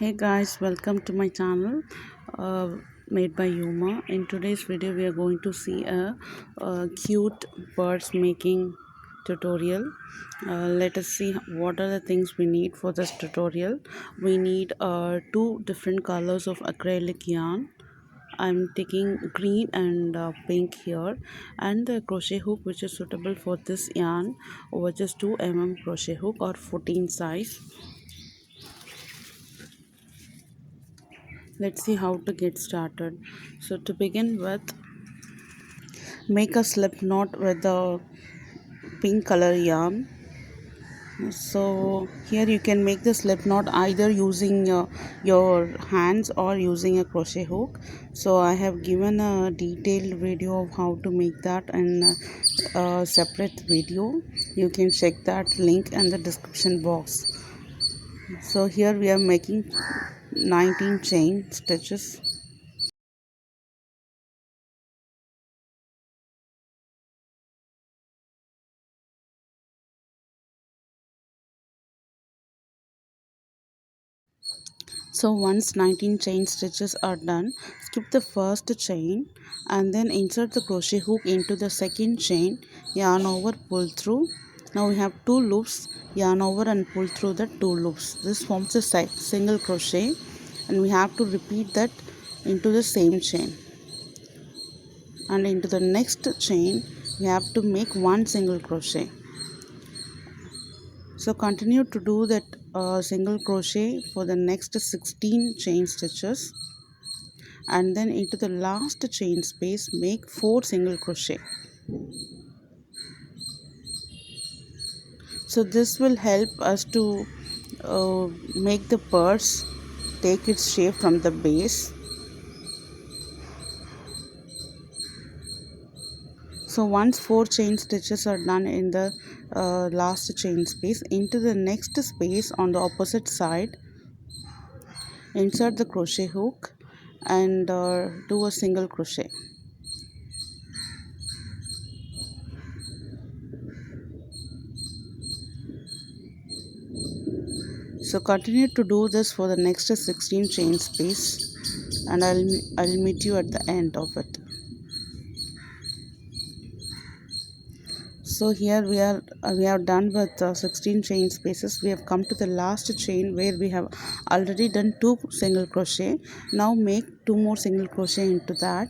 Hey guys, welcome to my channel made by Yuma. In today's video, we are going to see a cute birds making tutorial. Let us see what are the things we need for this tutorial. We need two different colors of acrylic yarn. I'm taking green and pink here, and the crochet hook which is suitable for this yarn, which is 2 mm crochet hook or 14 size. Let's see how to get started. So to begin with, make a slip knot with the pink color yarn. So here you can make the slip knot either using your hands or using a crochet hook. So I have given a detailed video of how to make that in a separate video. You can check that link in the description box. So here we are making 19 chain stitches. So once 19 chain stitches are done, skip the first chain and then insert the crochet hook into the second chain, yarn over, pull through. Now we have two loops, yarn over and pull through the two loops. This forms a single crochet, and we have to repeat that into the same chain. And into the next chain, we have to make one single crochet. So continue to do that single crochet for the next 16 chain stitches, and then into the last chain space make 4 single crochet. So this will help us to make the purse take its shape from the base. So once 4 chain stitches are done in the last chain space, into the next space on the opposite side, insert the crochet hook and do a single crochet. So continue to do this for the next 16 chain space, and I'll meet you at the end of it. So here we have done with 16 chain spaces. We have come to the last chain where we have already done 2 single crochet. Now make 2 more single crochet into that,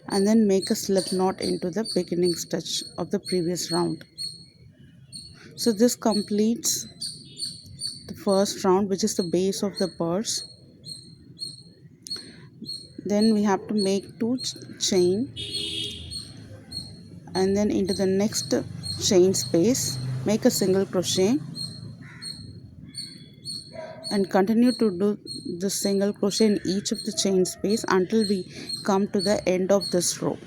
and then make a slip knot into the beginning stitch of the previous round. So this completes the first round, which is the base of the purse. Then we have to make 2 chain, and then into the next chain space make a single crochet, and continue to do the single crochet in each of the chain space until we come to the end of this row.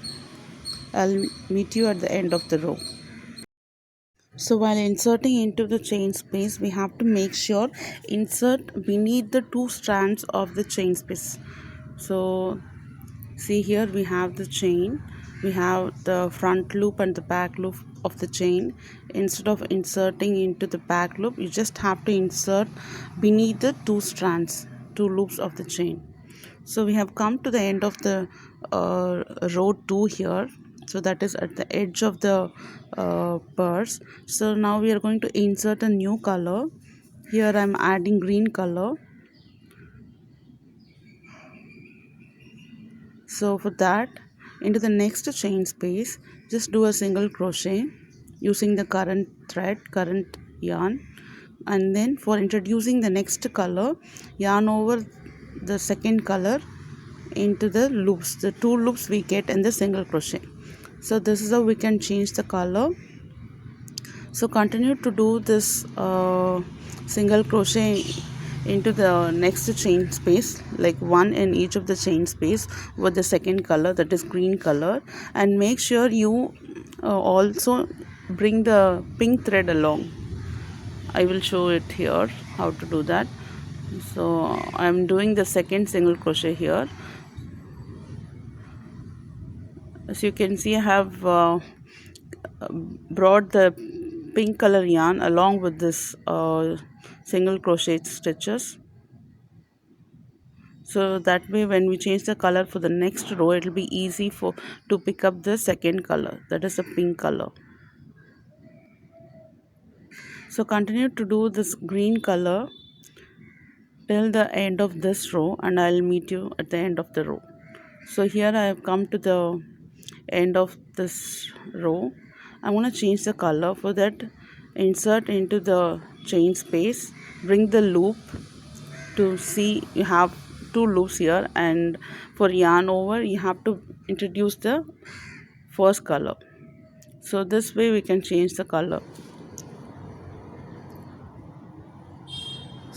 I'll meet you at the end of the row. So while inserting into the chain space, we have to make sure insert beneath the 2 strands of the chain space. So see, here we have the chain, we have the front loop and the back loop of the chain. Instead of inserting into the back loop, you just have to insert beneath the 2 strands, 2 loops of the chain. So we have come to the end of the row 2 here. So that is at the edge of the purse. So now we are going to insert a new color. Here I am adding green color. So for that, into the next chain space, just do a single crochet using the current yarn, and then for introducing the next color, yarn over the second color into the loops, the 2 loops we get in the single crochet. So this is how we can change the color. So continue to do this single crochet into the next chain space, like one in each of the chain space with the second color, that is green color, and make sure you also bring the pink thread along. I will show it here how to do that. So I am doing the second single crochet here. As you can see, I have brought the pink color yarn along with this single crochet stitches. So that way when we change the color for the next row, it will be easy for to pick up the second color, that is the pink color. So continue to do this green color till the end of this row, and I'll meet you at the end of the row. So here I have come to the end of this row. I'm going to change the color. For that, insert into the chain space, bring the loop to see you have two loops here, and for yarn over you have to introduce the first color. So this way we can change the color.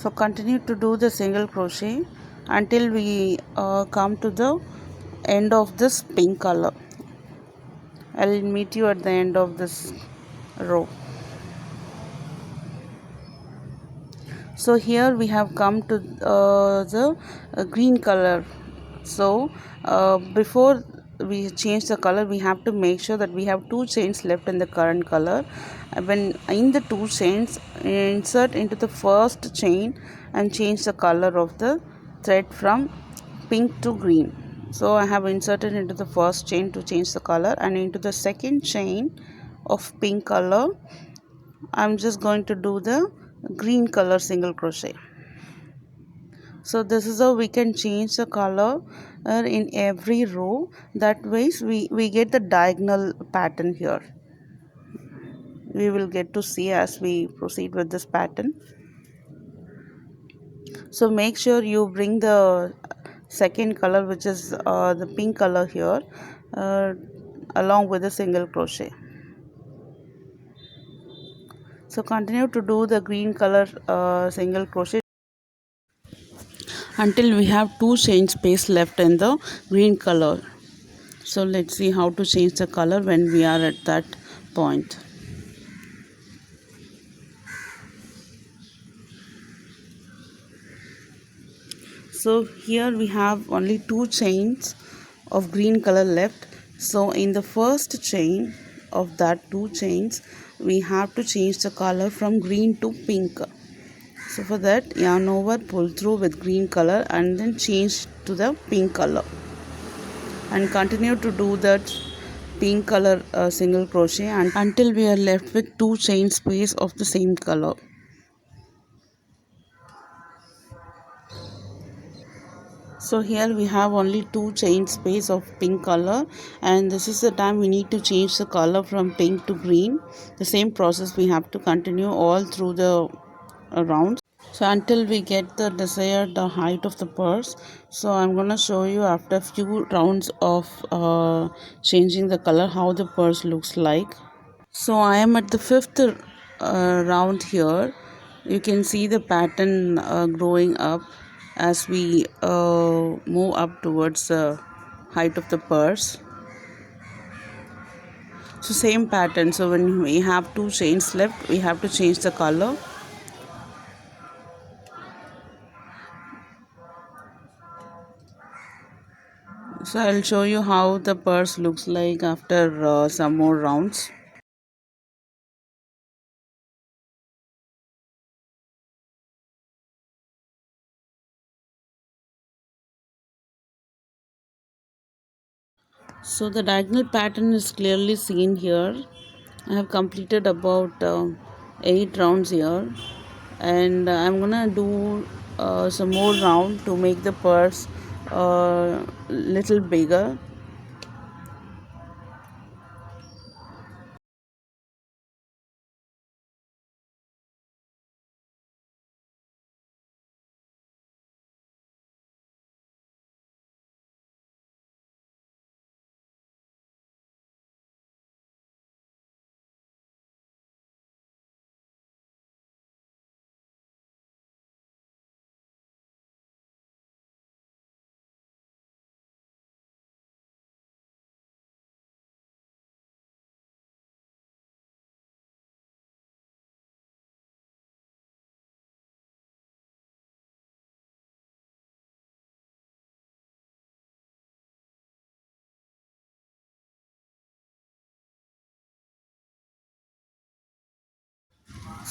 So continue to do the single crochet until we come to the end of this pink color. I'll meet you at the end of this row. So here we have come to the green color. So before we change the color, we have to make sure that we have two chains left in the current color. When in the two chains, insert into the first chain and change the color of the thread from pink to green. So I have inserted into the first chain to change the color, and into the second chain of pink color I'm just going to do the green color single crochet. So this is how we can change the color in every row. That ways we get the diagonal pattern here. We will get to see as we proceed with this pattern. So make sure you bring the second color, which is the pink color here, uh, along with the single crochet. So continue to do the green color single crochet until we have two chain space left in the green color. So let's see how to change the color when we are at that point. So here we have only two chains of green color left. So in the first chain of that two chains, we have to change the color from green to pink. So for that, yarn over, pull through with green color and then change to the pink color, and continue to do that pink color single crochet until we are left with two chain space of the same color. So here we have only two chain space of pink color, and this is the time we need to change the color from pink to green. The same process we have to continue all through the rounds, so until we get the desired height of the purse. So I'm gonna show you after a few rounds of changing the color how the purse looks like. So I am at the fifth round here. You can see the pattern growing up as we move up towards the height of the purse. So same pattern. So when we have two chains left, we have to change the color. So I'll show you how the purse looks like after some more rounds. So the diagonal pattern is clearly seen here. I have completed about 8 rounds here, and I'm gonna do some more round to make the purse little bigger.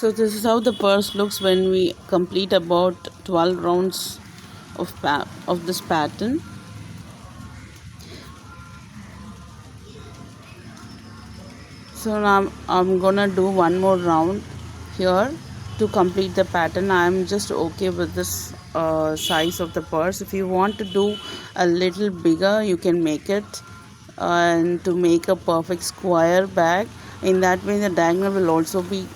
So this is how the purse looks when we complete about 12 rounds of this pattern. So now I'm gonna do one more round here to complete the pattern. I'm just okay with this size of the purse. If you want to do a little bigger, you can make it, and to make a perfect square bag. In that way, the diagonal will also be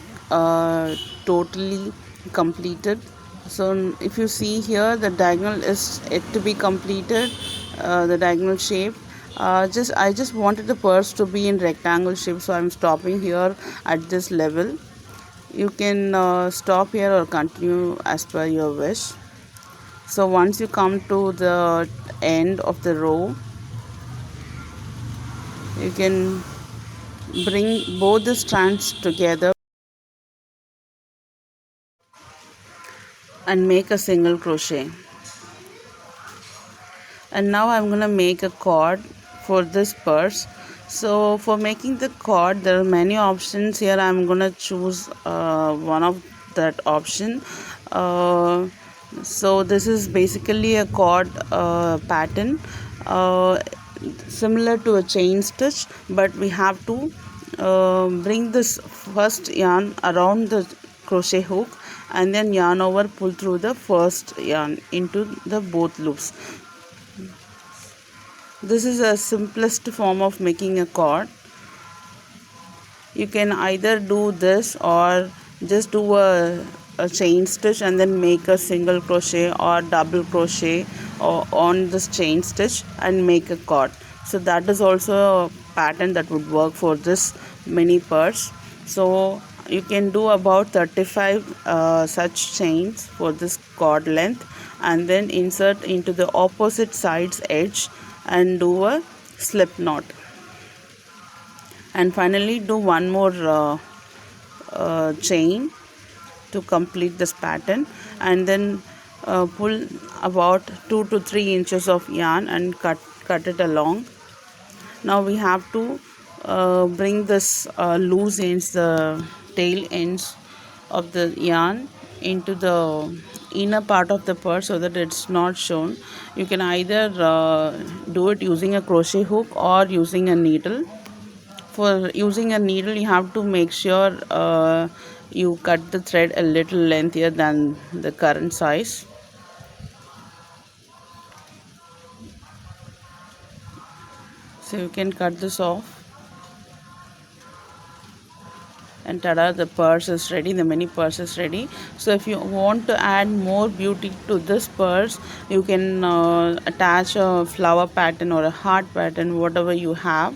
totally completed. So if you see here, the diagonal is yet to be completed, the diagonal shape. I just wanted the purse to be in rectangle shape, so I'm stopping here at this level. You can stop here or continue as per your wish. So once you come to the end of the row, you can bring both the strands together and make a single crochet. And now I'm gonna make a cord for this purse. So for making the cord, there are many options here. I'm gonna choose one of that option. uh, so this is basically a cord pattern, uh, similar to a chain stitch, but we have to bring this first yarn around the crochet hook and then yarn over, pull through the first yarn into the both loops. This is a simplest form of making a cord. You can either do this or just do a chain stitch and then make a single crochet or double crochet or on this chain stitch and make a cord. So that is also a pattern that would work for this mini purse. So you can do about 35 such chains for this cord length, and then insert into the opposite side's edge and do a slip knot. And finally do one more chain to complete this pattern, and then pull about 2 to 3 inches of yarn and cut it along. Now we have to bring this loose ends, the tail ends of the yarn, into the inner part of the purse so that it's not shown. You can either do it using a crochet hook or using a needle. For using a needle, you have to make sure you cut the thread a little lengthier than the current size. So you can cut this off, and tada, the purse is ready, the mini purse is ready. So if you want to add more beauty to this purse, you can attach a flower pattern or a heart pattern, whatever you have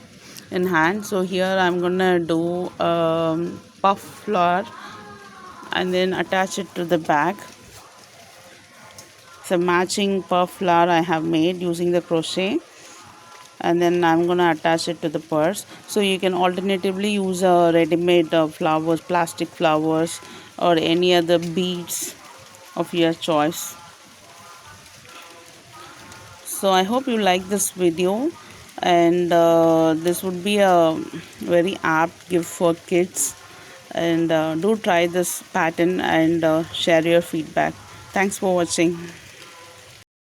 in hand. So here I'm gonna do puff flower and then attach it to the back. So matching puff flower I have made using the crochet, and then I'm gonna attach it to the purse. So you can alternatively use ready-made flowers, plastic flowers, or any other beads of your choice. So I hope you like this video, and this would be a very apt gift for kids. And do try this pattern and share your feedback. Thanks for watching.